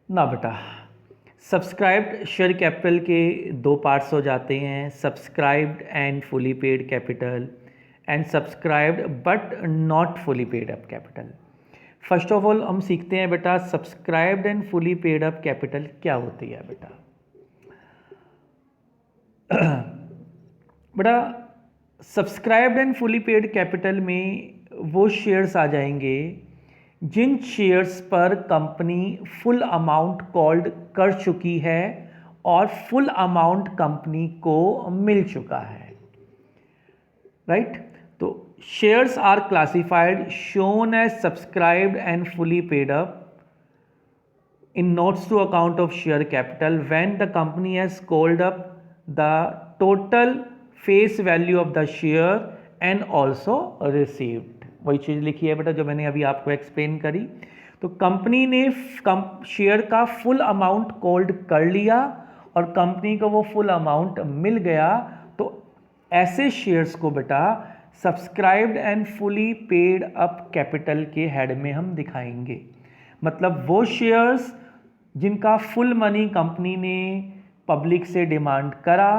ना बेटा, subscribed share capital के दो पार्ट्स हो जाते हैं, subscribed and fully paid capital and subscribed but not fully paid up capital. First of all हम सीखते हैं बेटा subscribed and fully paid up capital क्या होती है बेटा। बेटा subscribed and fully paid capital में वो शेयर्स आ जाएंगे जिन शेयर्स पर कंपनी फुल अमाउंट कॉल्ड कर चुकी है और फुल अमाउंट कंपनी को मिल चुका है, राइट। तो shares are classified shown as subscribed and fully paid up in notes to account of share capital when the company has called up the total face value of the share and also received। वही चीज़ लिखी है बेटा जो मैंने अभी आपको explain करी। तो कंपनी ने शेयर का फुल अमाउंट कॉल्ड कर लिया और कंपनी को वो फुल अमाउंट मिल गया, तो ऐसे शेयर्स को बेटा subscribed and fully paid up capital के हेड में हम दिखाएंगे। मतलब वो शेयर्स जिनका फुल मनी कंपनी ने पब्लिक से डिमांड करा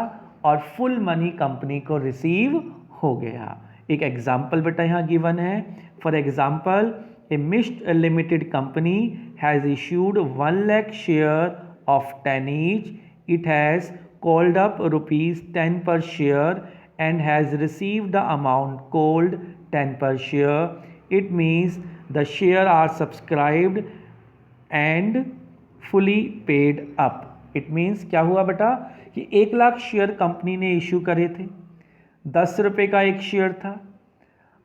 और फुल मनी कंपनी को रिसीव हो गया। एक एग्जाम्पल बेटा यहाँ गिवन है। For example, A mist limited company has issued 1 lakh share of 10 each. It has called up ₹10 per share and has received the amount called 10 per share. It means the share are subscribed and fully paid up. It means क्या हुआ बेटा कि 1 lakh share company ने issue करे थे, 10 रुपये का एक शेयर था।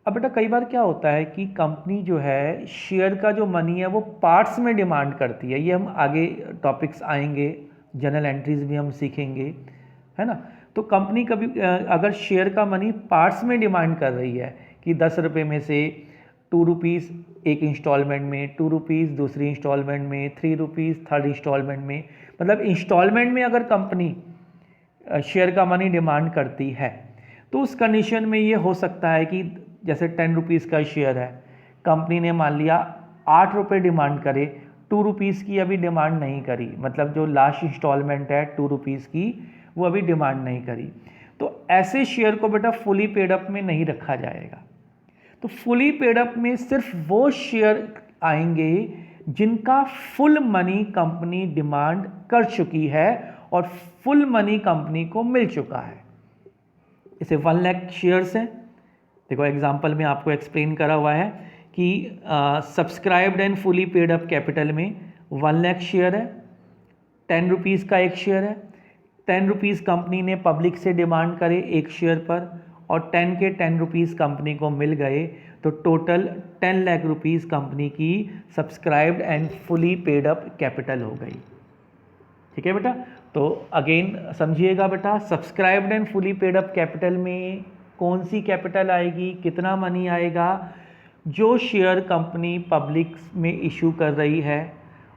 अब बेटा कई बार क्या होता है कि कंपनी जो है शेयर का जो मनी है वो पार्ट्स में डिमांड करती है। ये हम आगे टॉपिक्स आएंगे, जर्नल एंट्रीज भी हम सीखेंगे, है ना। तो कंपनी कभी अगर शेयर का मनी पार्ट्स में डिमांड कर रही है कि 10 रुपये में से 2 रुपीज़ एक इंस्टॉलमेंट में, 2 रुपीज़ दूसरी इंस्टॉलमेंट में, 3 रुपीज़ थर्ड इंस्टॉलमेंट में, मतलब इंस्टॉलमेंट में अगर कंपनी शेयर का मनी डिमांड करती है तो उस कंडीशन में ये हो सकता है कि जैसे 10 रुपीज़ का शेयर है, कंपनी ने मान लिया 8 रुपये डिमांड करे, 2 रुपीज़ की अभी डिमांड नहीं करी, मतलब जो लास्ट इंस्टॉलमेंट है 2 रुपीज़ की वो अभी डिमांड नहीं करी। तो ऐसे शेयर को बेटा फुली पेड अप में नहीं रखा जाएगा। तो फुली पेड अप में सिर्फ वो शेयर आएंगे जिनका फुल मनी कंपनी डिमांड कर चुकी है और फुल मनी कंपनी को मिल चुका है। इसे 1 लाख शेयर्स हैं। देखो एग्जांपल में आपको एक्सप्लेन करा हुआ है कि subscribed and fully paid up capital में 1 लाख शेयर है, 10 रुपीज़ का एक शेयर है। 10 रुपीज़ कंपनी ने पब्लिक से डिमांड करे एक शेयर पर और 10 के 10 रुपीज़ कंपनी को मिल गए, तो टोटल 10 लाख रुपीज़ कंपनी की subscribed and fully paid up capital हो गई। ठीक है बेटा। तो अगेन समझिएगा बेटा, subscribed and fully paid up capital में कौन सी कैपिटल आएगी, कितना मनी आएगा। जो शेयर कंपनी पब्लिक में इशू कर रही है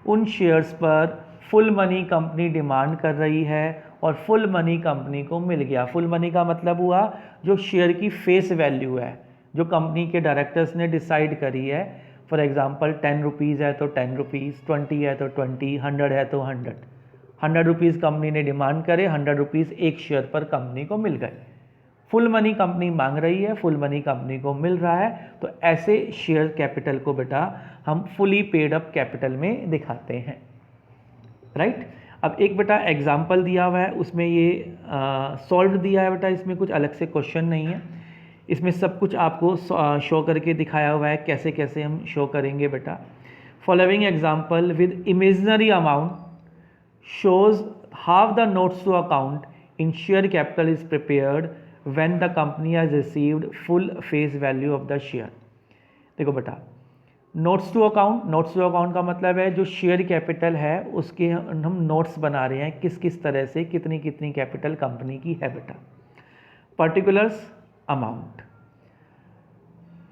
उन शेयर्स पर फुल मनी कंपनी डिमांड कर रही है और फुल मनी कंपनी को मिल गया। फुल मनी का मतलब हुआ जो शेयर की फेस वैल्यू है, जो कंपनी के डायरेक्टर्स ने डिसाइड करी है। फॉर एग्जांपल 10 रुपीज़ है तो 10 रुपीज़, 20 है तो 20, 100 है तो 100 रुपीज़ कंपनी ने डिमांड करे, 100 रुपीज़ एक शेयर पर कंपनी को मिल गए। फुल मनी कंपनी मांग रही है, फुल मनी कंपनी को मिल रहा है, तो ऐसे शेयर कैपिटल को बेटा हम फुली पेड अप कैपिटल में दिखाते हैं, राइट। अब एक बेटा एग्जाम्पल दिया हुआ है, उसमें ये सॉल्व दिया है बेटा, इसमें कुछ अलग से क्वेश्चन नहीं है, इसमें सब कुछ आपको शो करके दिखाया हुआ है। कैसे कैसे हम शो करेंगे बेटा। Following example with imaginary amount shows how the notes to account in share capital is prepared when the company has received full face value of the share। देखो बेटा, नोट्स टू अकाउंट का मतलब है जो share capital है उसके हम notes बना रहे हैं, किस किस तरह से कितनी कितनी कैपिटल कंपनी की है बेटा। पर्टिकुलर्स अमाउंट,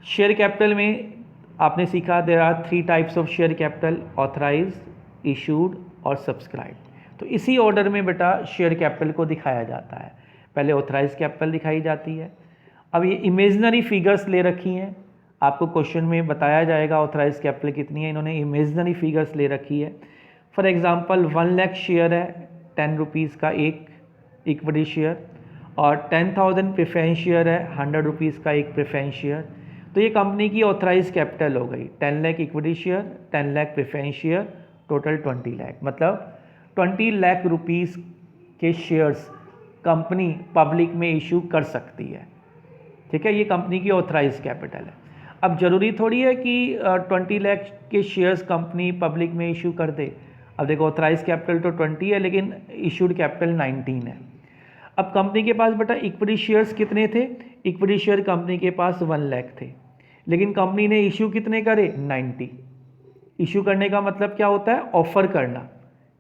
शेयर कैपिटल में आपने सीखा there are 3 types of share capital, authorize, issued और सब्सक्राइब। तो इसी ऑर्डर में बेटा शेयर कैपिटल को दिखाया जाता है। पहले ऑथराइज कैपिटल दिखाई जाती है। अब ये इमेजिनरी फिगर्स ले रखी हैं, आपको क्वेश्चन में बताया जाएगा ऑथराइज कैपिटल कितनी है, इन्होंने इमेजिनरी फिगर्स ले रखी है। फॉर एग्जांपल 1 लाख शेयर है, 10 रुपीज़ का एक इक्विटी शेयर, और 10,000 प्रेफरेंस शेयर है, 100 रुपीज़ का एक प्रेफरेंस शेयर। तो ये कंपनी की ऑथराइज कैपिटल हो गई। 10 lakh equity share, 10 lakh preference share, total 20 lakh, मतलब 20 लाख रुपीज़ के शेयर्स कंपनी पब्लिक में इशू कर सकती है। ठीक है, ये कंपनी की ऑथराइज कैपिटल है। अब ज़रूरी थोड़ी है कि 20 लाख के शेयर्स कंपनी पब्लिक में इशू कर दे। अब देखो, ऑथराइज कैपिटल तो 20 है लेकिन इशूड कैपिटल 19 है। अब कंपनी के पास बेटा इक्विटी शेयर्स कितने थे? इक्विटी शेयर कंपनी के पास 1 लाख थे, लेकिन कंपनी ने इशू कितने करे? 90। इशू करने का मतलब क्या होता है? ऑफर करना।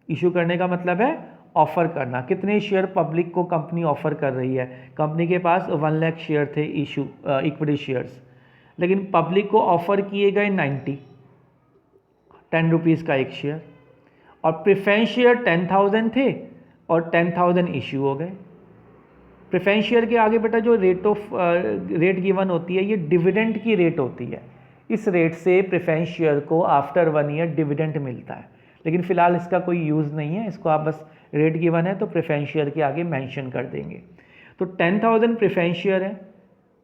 इशू करने का मतलब है ऑफर करना। कितने शेयर पब्लिक को कंपनी ऑफर कर रही है? कंपनी के पास 1 लाख शेयर थे इशू इक्विटी शेयर्स, लेकिन पब्लिक को ऑफर किए गए 90, 10 रुपीज़ का एक शेयर, और प्रेफरेंस शेयर 10,000 थे और 10,000 इशू हो गए। प्रेफरेंस शेयर के आगे बेटा जो रेट गिवन होती है, ये डिविडेंड की रेट होती है। इस रेट से प्रेफरेंस शेयर को आफ्टर 1 ईयर डिविडेंड मिलता है, लेकिन फिलहाल इसका कोई यूज़ नहीं है। इसको आप बस रेट गिवन है तो प्रेफरेंस शेयर के आगे मेंशन कर देंगे। तो 10,000 प्रेफरेंस शेयर है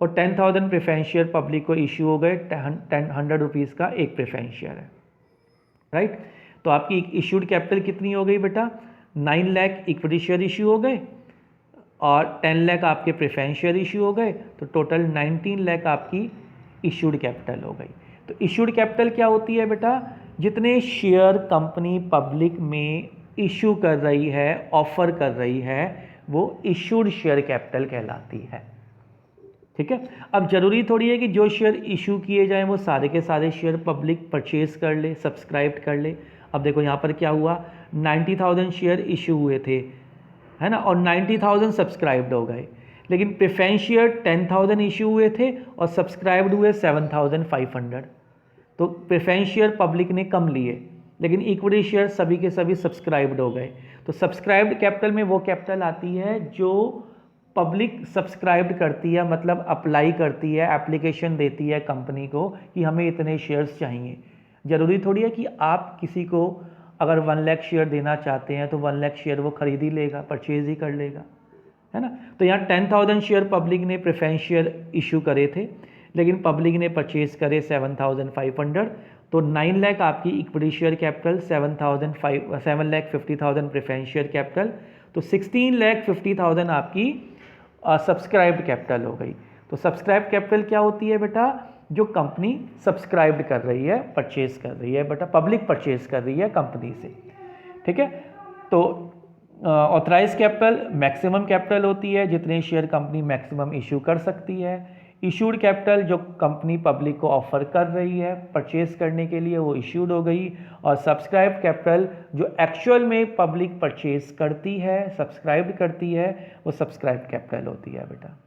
और 10,000 प्रेफरेंस शेयर पब्लिक को इशू हो गए। 100 रुपीज़ का एक प्रेफरेंस शेयर है, राइट। तो आपकी इशूड कैपिटल कितनी हो गई बेटा? 9 लाख इक्विटी शेयर इशू हो गए और 10 लाख आपके प्रेफरेंस शेयर इशू हो गए, तो टोटल 19 लाख आपकी इशूड कैपिटल हो गई। तो इशूड कैपिटल क्या होती है बेटा? जितने शेयर कंपनी पब्लिक में इशू कर रही है, ऑफर कर रही है, वो इशूड शेयर कैपिटल कहलाती है। ठीक है, अब जरूरी थोड़ी है कि जो शेयर इशू किए जाएं वो सारे के सारे शेयर पब्लिक परचेज कर ले, सब्सक्राइब कर ले। अब देखो यहाँ पर क्या हुआ, 90,000 शेयर इशू हुए थे, है ना, और 90,000 सब्सक्राइब्ड हो गए, लेकिन प्रेफरेंस शेयर 10,000 इशू हुए थे और सब्सक्राइब्ड हुए 7,500। तो प्रेफरेंस शेयर पब्लिक ने कम लिए, लेकिन इक्विटी शेयर सभी के सभी सब्सक्राइब्ड हो गए। तो सब्सक्राइब्ड कैपिटल में वो कैपिटल आती है जो पब्लिक सब्सक्राइब्ड करती है, मतलब अप्लाई करती है, एप्लीकेशन देती है कंपनी को कि हमें इतने शेयर्स चाहिए। ज़रूरी थोड़ी है कि आप किसी को अगर 1 लाख शेयर देना चाहते हैं तो 1 लाख शेयर वो खरीद ही लेगा, परचेज ही कर लेगा, है ना। तो यहाँ 10,000 शेयर पब्लिक ने प्रेफरेंस शेयर इशू करे थे, लेकिन पब्लिक ने परचेज करे 7,500। तो 9 लाख आपकी equity share capital, 7,50,000 preference share capital, तो 16,50,000 आपकी सब्सक्राइब्ड कैपिटल हो गई। तो सब्सक्राइब कैपिटल क्या होती है बेटा? जो कंपनी सब्सक्राइब्ड कर रही है, परचेज कर रही है बेटा, पब्लिक परचेज कर रही है कंपनी से। ठीक है, तो ऑथराइज कैपिटल मैक्सिमम कैपिटल होती है, जितने शेयर कंपनी मैक्सिमम इशू कर सकती है। इशूड कैपिटल जो कंपनी पब्लिक को ऑफर कर रही है परचेज करने के लिए, वो इशूड हो गई। और सब्सक्राइब कैपिटल जो एक्चुअल में पब्लिक परचेज करती है, सब्सक्राइब करती है, वो सब्सक्राइब कैपिटल होती है बेटा।